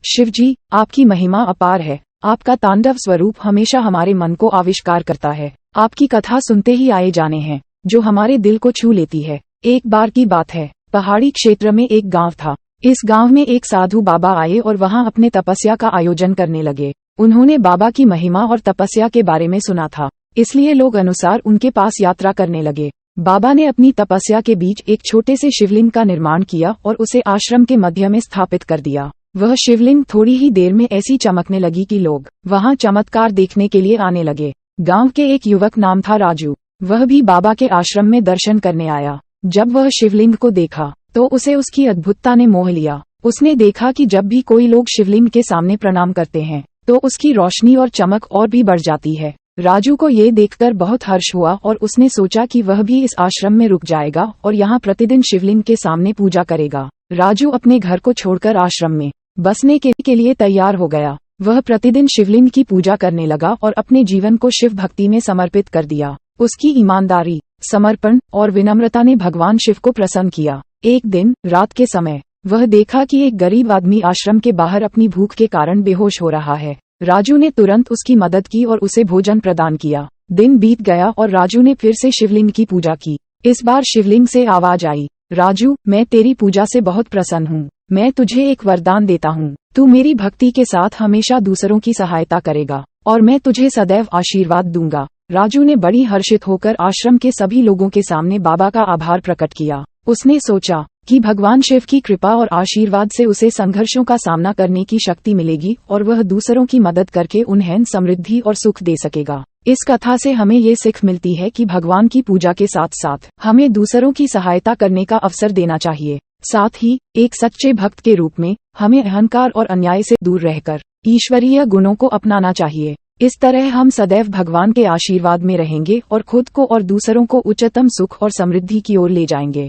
शिव जी, आपकी महिमा अपार है। आपका तांडव स्वरूप हमेशा हमारे मन को आविष्कार करता है। आपकी कथा सुनते ही आए जाने हैं, जो हमारे दिल को छू लेती है। एक बार की बात है, पहाड़ी क्षेत्र में एक गांव था। इस गांव में एक साधु बाबा आए और वहां अपने तपस्या का आयोजन करने लगे। उन्होंने बाबा की महिमा और तपस्या के बारे में सुना था, इसलिए लोग अनुसार उनके पास यात्रा करने लगे। बाबा ने अपनी तपस्या के बीच एक छोटे से शिवलिंग का निर्माण किया और उसे आश्रम के मध्य में स्थापित कर दिया। वह शिवलिंग थोड़ी ही देर में ऐसी चमकने लगी कि लोग वहां चमत्कार देखने के लिए आने लगे। गांव के एक युवक नाम था राजू। वह भी बाबा के आश्रम में दर्शन करने आया। जब वह शिवलिंग को देखा तो उसे उसकी अद्भुतता ने मोह लिया। उसने देखा कि जब भी कोई लोग शिवलिंग के सामने प्रणाम करते हैं तो उसकी रोशनी और चमक और भी बढ़ जाती है। राजू को ये देखकर बहुत हर्ष हुआ और उसने सोचा कि वह भी इस आश्रम में रुक जाएगा और यहाँ प्रतिदिन शिवलिंग के सामने पूजा करेगा। राजू अपने घर को छोड़कर आश्रम में बसने के लिए तैयार हो गया। वह प्रतिदिन शिवलिंग की पूजा करने लगा और अपने जीवन को शिव भक्ति में समर्पित कर दिया। उसकी ईमानदारी, समर्पण और विनम्रता ने भगवान शिव को प्रसन्न किया। एक दिन रात के समय वह देखा कि एक गरीब आदमी आश्रम के बाहर अपनी भूख के कारण बेहोश हो रहा है। राजू ने तुरंत उसकी मदद की और उसे भोजन प्रदान किया। दिन बीत गया और राजू ने फिर से शिवलिंग की पूजा की। इस बार शिवलिंग से आवाज आई, राजू, मैं तेरी पूजा से बहुत प्रसन्न हूँ। मैं तुझे एक वरदान देता हूँ। तू मेरी भक्ति के साथ हमेशा दूसरों की सहायता करेगा और मैं तुझे सदैव आशीर्वाद दूंगा। राजू ने बड़ी हर्षित होकर आश्रम के सभी लोगों के सामने बाबा का आभार प्रकट किया। उसने सोचा कि भगवान शिव की कृपा और आशीर्वाद से उसे संघर्षों का सामना करने की शक्ति मिलेगी और वह दूसरों की मदद करके उन्हें समृद्धि और सुख दे सकेगा। इस कथा से हमें ये सीख मिलती है कि भगवान की पूजा के साथ साथ हमें दूसरों की सहायता करने का अवसर देना चाहिए। साथ ही एक सच्चे भक्त के रूप में हमें अहंकार और अन्याय से दूर रहकर ईश्वरीय गुणों को अपनाना चाहिए। इस तरह हम सदैव भगवान के आशीर्वाद में रहेंगे और खुद को और दूसरों को उच्चतम सुख और समृद्धि की ओर ले जाएंगे।